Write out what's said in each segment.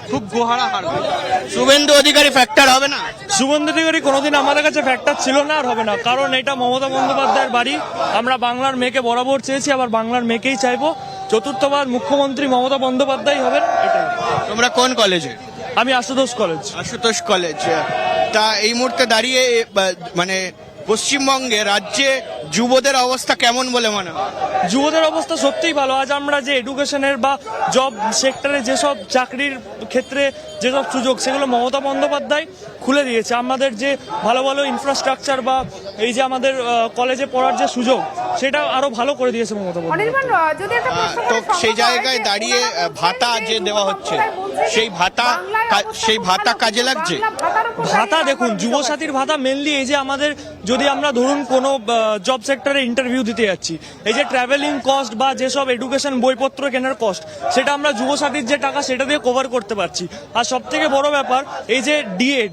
খুব গোহারা হারবে। শুভেন্দু অধিকারী ফ্যাক্টর হবে না? শুভেন্দু অধিকারী কোনোদিন আমাদের কাছে ফ্যাক্টর ছিল না আর হবে না, কারণ এটা মমতা বন্দ্যোপাধ্যায়ের বাড়ি। আমরা বাংলার মেয়েকে বরাবর চেয়েছি, আবার বাংলার মেয়েকেই চাইবো। চতুর্থবার মুখ্যমন্ত্রী মমতা বন্দ্যোপাধ্যায় হবেন, এটাই। তোমরা কোন কলেজে? আমি আশুতোষ কলেজ। আশুতোষ কলেজ। তা এই মুহূর্তে দাঁড়িয়ে মানে পশ্চিমবঙ্গে রাজ্যে যুবদের অবস্থা কেমন বলে মনে হয়? যুবদের অবস্থা সত্যিই ভালো। আজ আমরা যে এডুকেশনের বা জব সেক্টরে যেসব চাকরির ক্ষেত্রে যেসব সুযোগ, সেগুলো মমতা বন্দ্যোপাধ্যায় খুলে দিয়েছে। আমাদের যে ভালো ভালো ইনফ্রাস্ট্রাকচার বা এই যে আমাদের কলেজে পড়ার যে সুযোগ, সেটা আরো ভালো করে দিয়েছে মমতা বন্দ্যোপাধ্যায়। তো সেই জায়গায় দাঁড়িয়ে ভাতা যে দেওয়া হচ্ছে, সেই ভাতা কাজে লাগছে? ভাতা দেখুন, যুবসাথীর ভাতা মেনলি এই যে আমাদের, যদি আমরা ধরুন কোনো জব সেক্টরে ইন্টারভিউ দিতে যাচ্ছি, এই যে ট্রাভেলিং কস্ট বা যেসব এডুকেশন বইপত্র কেনার কস্ট, সেটা আমরা যুবসাথীর যে টাকা সেটা দিয়ে কভার করতে পারছি। আর সব থেকে বড় ব্যাপার, এই যে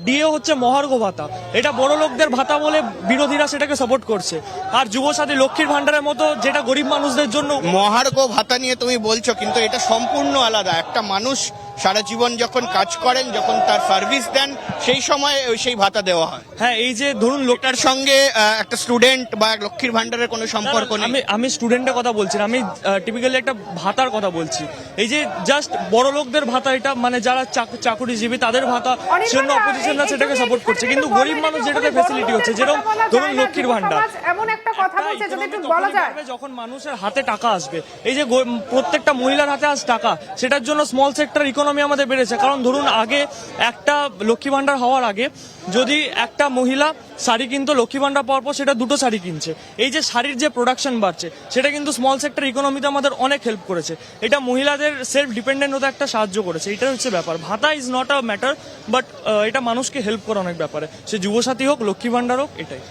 ডিএ হচ্ছে মহার্ঘ ভাতা, এটা বড় লোকদের ভাতা বলে বিরোধীরা সেটাকে সাপোর্ট করছে। আর যুবসাথী লক্ষ্মীর ভান্ডারের মতো, যেটা গরিব মানুষদের জন্য। মহার্ঘ ভাতা নিয়ে তুমি বলছো, কিন্তু এটা সম্পূর্ণ আলাদা। একটা মানুষ সারা জীবন যখন কাজ করেন, যখন তার সার্ভিস দেন, সেই সময় সেই ভাতা দেওয়া হয়। হ্যাঁ, এই যে ধরুন লোকটার সঙ্গে একটা স্টুডেন্ট বা লক্ষ্মীর ভান্ডারের কোনো সম্পর্ক নেই। আমি স্টুডেন্টের কথা বলছি না, আমি টিপিক্যালি একটা ভাতার কথা বলছি। এই যে জাস্ট বড় লোকদের ভাতা, এটা মানে যারা চাকরিজীবী তাদের ভাতা, সেজন্য অপোজিশনরা সেটাকে সাপোর্ট করছে। কিন্তু গরিব মানুষ যেটাতে ফ্যাসিলিটি হচ্ছে, যেরকম ধরুন লক্ষ্মীর ভান্ডার, এমন একটা কথা বলছে, যদি একটু বলা যায়। যখন মানুষের হাতে টাকা আসবে, এই যে প্রত্যেকটা মহিলার হাতে আজ টাকা, সেটার জন্য স্মল সেক্টর ইকোনমি আমাদের বেড়েছে। কারণ ধরুন আগে একটা লক্ষ্মী ভান্ডার হওয়ার আগে যদি একটা মহিলা শাড়ি কিনতো, লক্ষ্মী ভান্ডার পাওয়ার পর সেটা দুটো শাড়ি কিনছে। এই যে শাড়ির যে প্রোডাকশন বাড়ছে, সেটা কিন্তু স্মল সেক্টর ইকোনমিতে আমাদের অনেক হেল্প করেছে। এটা মহিলাদের সেলফ ডিপেন্ডেন্ট হতে একটা সাহায্য করেছে। এটা হচ্ছে ব্যাপার। ভাতা is not a matter, but এটা মানুষকে হেল্প করে অনেক ব্যাপারে, সে যুবসাথী হোক, লক্ষ্মী ভান্ডার হোক, এটাই।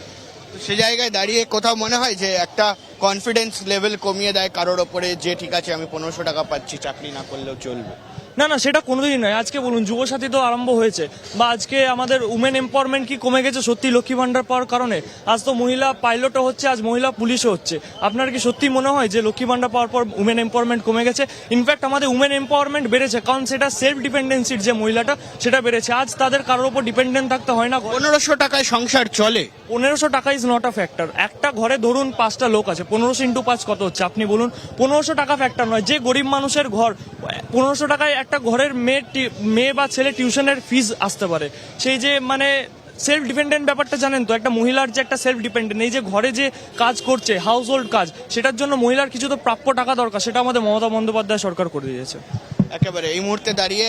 সে জায়গায় দাঁড়িয়ে কোথাও মনে হয় যে একটা কনফিডেন্স লেভেল কমিয়ে দেয় কারোর ওপরে, যে ঠিক আছে আমি 1500 টাকা পাচ্ছি, চাকরি না করলেও চলবে? না না, সেটা কোনোদিনই নয়। আজকে বলুন, যুবসাথী তো আরম্ভ হয়েছে, বা আজকে আমাদের উমেন এম্পাওয়ারমেন্ট কি কমে গেছে সত্যি লক্ষ্মী ভান্ডার পাওয়ার কারণে? আজ তো মহিলা পাইলটও হচ্ছে, আজ মহিলা পুলিশও হচ্ছে। আপনার কি সত্যি মনে হয় যে লক্ষ্মী ভান্ডার পাওয়ার পর উমেন এম্পাওয়ারমেন্ট কমে গেছে? ইনফ্যাক্ট আমাদের উমেন এম্পাওয়ারমেন্ট বেড়েছে, কারণ সেটা সেলফ ডিপেন্ডেন্সির যে মহিলাটা, সেটা বেড়েছে। আজ তাদের কারোর উপর ডিপেন্ডেন্ট থাকতে হয় না। 1500 টাকায় সংসার চলে? 1500 টাকা ইজ নট আ ফ্যাক্টর। একটা ঘরে ধরুন 5টা লোক আছে, 1500 ইন্টু 5 কত হচ্ছে আপনি বলুন? 1500 টাকা ফ্যাক্টর নয়। যে গরিব মানুষের ঘর, 1500 টাকায় একটা ঘরের মেয়ে বা ছেলে টিউশনের ফিজ আসতে পারে। সেই যে মানে সেলফ ডিপেন্ডেন্ট ব্যাপারটা জানেন তো, একটা মহিলার যে একটা সেলফ ডিপেন্ডেন্ট, এই যে ঘরে যে কাজ করছে, হাউস হোল্ড কাজ, সেটার জন্য মহিলার কিছু তো প্রাপ্য টাকা দরকার, সেটা আমাদের মমতা বন্দ্যোপাধ্যায় সরকার করে দিয়েছে। একেবারে এই মুহূর্তে দাঁড়িয়ে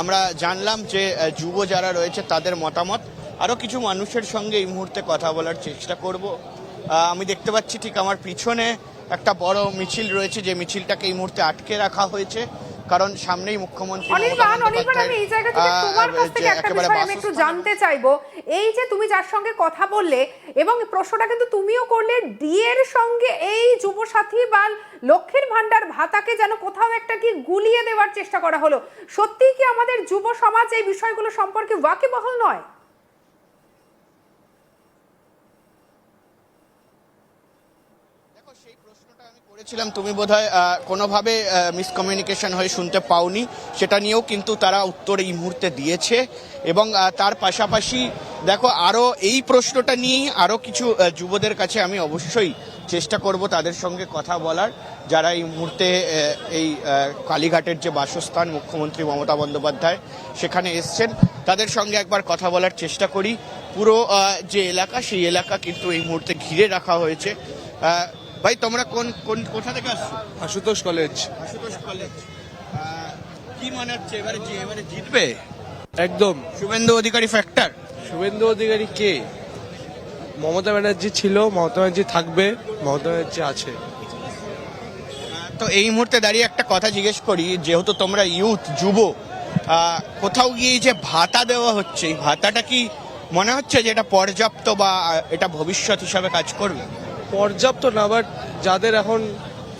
আমরা জানলাম যে যুব যারা রয়েছে তাদের মতামত। আরো কিছু মানুষের সঙ্গে এই মুহূর্তে কথা বলার চেষ্টা করব। আমি দেখতে পাচ্ছি ঠিক আমার পিছনে একটা বড় মিছিল রয়েছে, যে মিছিলটাকে এই মুহূর্তে আটকে রাখা হয়েছে, কারণ সামনেই মুখ্যমন্ত্রী অনির্বাণ, আমি এই জায়গা থেকে তোমার কাছ থেকে একটা বিষয় আমি একটু জানতে চাইবো। এই যে তুমি যার সঙ্গে কথা বললে, এবং প্রশ্নটা কিন্তু তুমিও করলে, ডিএর সঙ্গে এই যুবসাথী বা লক্ষ্মীর ভান্ডার ভাতাকে যেন কোথাও একটা কি গুলিয়ে দেওয়ার চেষ্টা করা হলো। সত্যিই কি আমাদের যুব সমাজ এই বিষয়গুলো সম্পর্কে ওয়াকিবহাল নয়? সেই প্রশ্নটা আমি করেছিলাম, তুমি বোধহয় কোনোভাবে মিসকমিউনিকেশন হয়ে শুনতে পাওনি। সেটা নিয়েও কিন্তু তারা উত্তর এই মুহূর্তে দিয়েছে। এবং তার পাশাপাশি দেখো, আরও এই প্রশ্নটা নিয়েই আরও কিছু যুবদের কাছে আমি অবশ্যই চেষ্টা করব তাদের সঙ্গে কথা বলার, যারা এই মুহূর্তে এই কালীঘাটের যে বাসস্থান মুখ্যমন্ত্রী মমতা বন্দ্যোপাধ্যায়, সেখানে এসছেন। তাদের সঙ্গে একবার কথা বলার চেষ্টা করি। পুরো যে এলাকা, সেই এলাকা কিন্তু এই মুহূর্তে ঘিরে রাখা হয়েছে। ভাই, তোমরা কোথা থেকে আসছো? আশুতোষ কলেজ। আশুতোষ কলেজ। কি মনে হচ্ছে এবারে জিতবে? একদম। শুভেন্দু অধিকারী ফ্যাক্টর? শুভেন্দু অধিকারী কে? মমতা ব্যানার্জি ছিল, মমতা ব্যানার্জি থাকবে, মমতা ব্যানার্জি আছে। তো এই মুহূর্তে দাঁড়িয়ে একটা কথা জিজ্ঞেস করি, যেহেতু তোমরা ইউথ, যুব, কোথাও গিয়ে যে ভাতা দেওয়া হচ্ছে, এই ভাতাটা কি মনে হচ্ছে যে এটা পর্যাপ্ত বা এটা ভবিষ্যৎ হিসাবে কাজ করবে? পর্যাপ্ত না, বাট যাদের এখন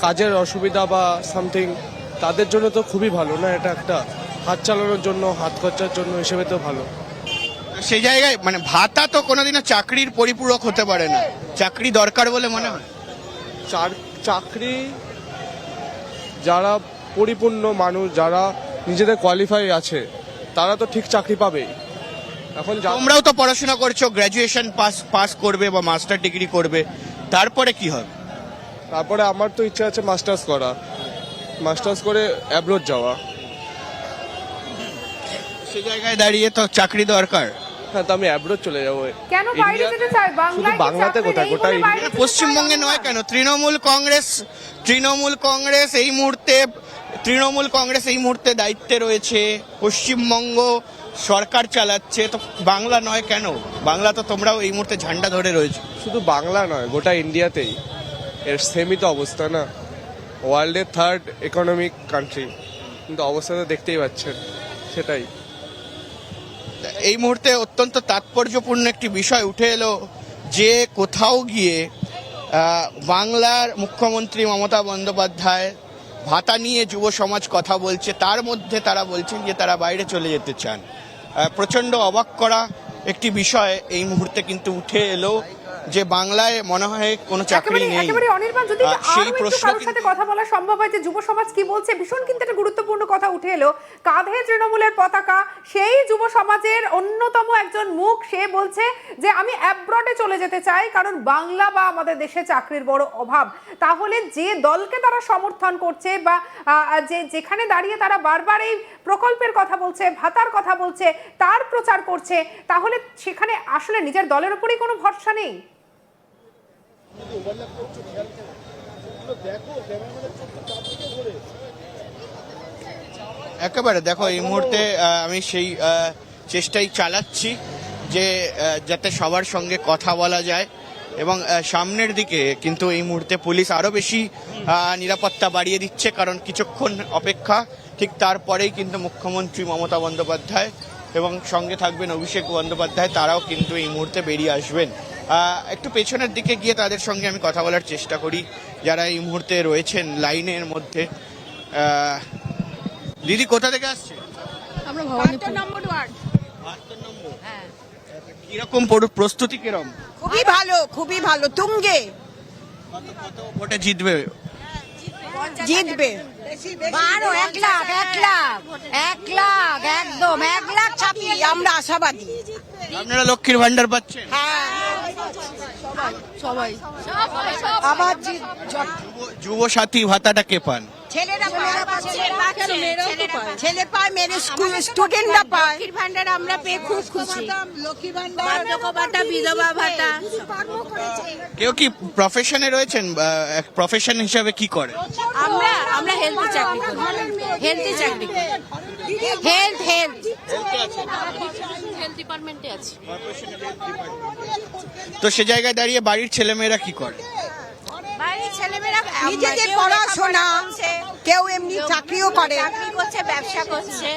কাজের অসুবিধা বা সামথিং, তাদের জন্য তো খুবই ভালো না? এটা একটা হাত চালানোর জন্য, হাত খরচার জন্য হিসেবে তো ভালো। সেই জায়গায় মানে ভাতা তো কোনোদিনও চাকরির পরিপূরক হতে পারে না। চাকরি দরকার বলে মনে হয়? চাকরি যারা পরিপূর্ণ মানুষ, যারা নিজেদের কোয়ালিফাই আছে তারা তো ঠিক চাকরি পাবেই। এখন তোমরাও তো পড়াশোনা করছো, গ্র্যাজুয়েশন পাস করবে বা মাস্টার ডিগ্রি করবে, তারপরে কি হবে? তারপরে আমার তো ইচ্ছা আছে মাস্টার্স করা, মাস্টার্স করে অ্যাব্রোড যাওয়া। সে জায়গায় দাঁড়িয়ে তো চাকরি দরকার। হ্যাঁ, তো আমি অ্যাব্রোড চলে যাবো। কেন বাইরে ইন্ডিয়া- যেতে চাই? শুধু বাংলাতে কোথায়, গোটা ইন্ডিয়া। পশ্চিমবঙ্গে নয় কেন, তৃণমূল কংগ্রেস এই মুহূর্তে দায়িত্বে রয়েছে, পশ্চিমবঙ্গ সরকার চালাচ্ছে, তো বাংলা নয় কেন? বাংলা তো তোমরাও এই মুহূর্তে ঝান্ডা ধরে রয়েছে। শুধু বাংলা নয়, গোটা ইন্ডিয়াতেই এর সেমই তো অবস্থা না। ওয়ার্ল্ডের 3rd ইকোনমিক কান্ট্রি, কিন্তু অবস্থা তো দেখতেই পাচ্ছেন, সেটাই। এই মুহূর্তে অত্যন্ত তাৎপর্যপূর্ণ একটি বিষয় উঠে এলো যে কোথাও গিয়ে বাংলার মুখ্যমন্ত্রী মমতা বন্দ্যোপাধ্যায় ভাতা নিয়ে যুব সমাজ কথা বলছে, তার মধ্যে তারা বলছেন যে তারা বাইরে চলে যেতে চান। প্রচণ্ড অবাক করা একটি বিষয় এই মুহূর্তে কিন্তু উঠে এলো যে বাংলায় মনে হয় কোনো চাকরি নেই। একেবারে অনির্বাণ, যদি সেই আরো একটু প্রশ্ন কারোর সাথে কথা বলা সম্ভব হয় যে যুব সমাজ কি বলছে, ভীষণ কিন্তু একটা গুরুত্বপূর্ণ কথা উঠে এলো। কাঁধে তৃণমূলের পতাকা, সেই যুব সমাজের অন্যতম একজন মুখ, সে বলছে যে আমি অ্যাব্রডে চলে যেতে চাই, কারণ বাংলা বা আমাদের দেশে চাকরির বড় অভাব। তাহলে যে দলকে তারা সমর্থন করছে বা যেখানে দাঁড়িয়ে তারা বারবার এই প্রকল্পের কথা বলছে, ভাতার কথা বলছে, তার প্রচার করছে, তাহলে সেখানে আসলে নিজের দলের উপরেই কোনো ভরসা নেই। একেবারে দেখো, এই মুহূর্তে আমি সেই চেষ্টাই চালাচ্ছি যে যাতে সবার সঙ্গে কথা বলা যায়, এবং সামনের দিকে কিন্তু এই মুহূর্তে পুলিশ আরো বেশি নিরাপত্তা বাড়িয়ে দিচ্ছে, কারণ কিছুক্ষণ অপেক্ষা, ঠিক তারপরেই কিন্তু মুখ্যমন্ত্রী মমতা বন্দ্যোপাধ্যায় এবং সঙ্গে থাকবেন অভিষেক বন্দ্যোপাধ্যায়, তারাও কিন্তু এই মুহূর্তে বেরিয়ে আসবেন। একটু পেছনের দিকে গিয়ে তাদের সঙ্গে আমি কথা বলার চেষ্টা করি যারা এই মুহূর্তে রয়েছেন লাইনের মধ্যে। দিদি কোথা থেকে আসছে? আমরা ভবানীপুর। কিরকম প্রস্তুতি কিরকম? খুবই ভালো তুঙ্গে কত ভোটে জিতবে? জিতবে 1 লাখ একদম 1 লাখ ছাপিয়ে আমরা আশাবাদী। আপনারা লক্ষ্মীর ভান্ডার পাচ্ছেন? সবাই আবার যুব সাথী ভাতাটা কে পান? ছেলেরা ছেলে পায়, মেরে স্কুল স্টুডেন্টরা পায়। লক্ষ্মীর ভান্ডার আমরা পেয়ে খুব খুশি। লক্ষ্মী ভান্ডার, ভাতা, বিধবা ভাতা। কেউ কি প্রফেশনে রয়েছেন? প্রফেশন হিসাবে কি করে? আমরা হেলথ চাকরি করি। হেলথ ডিপার্টমেন্টে আছি। তো সে জায়গায় দাঁড়িয়ে বাড়ির ছেলেমেয়েরা কি করে? বাড়ির ছেলেমেয়েরা নিজেদের পড়াশোনা, কেউ এমনি চাকরিও করে, ব্যবসা করছে।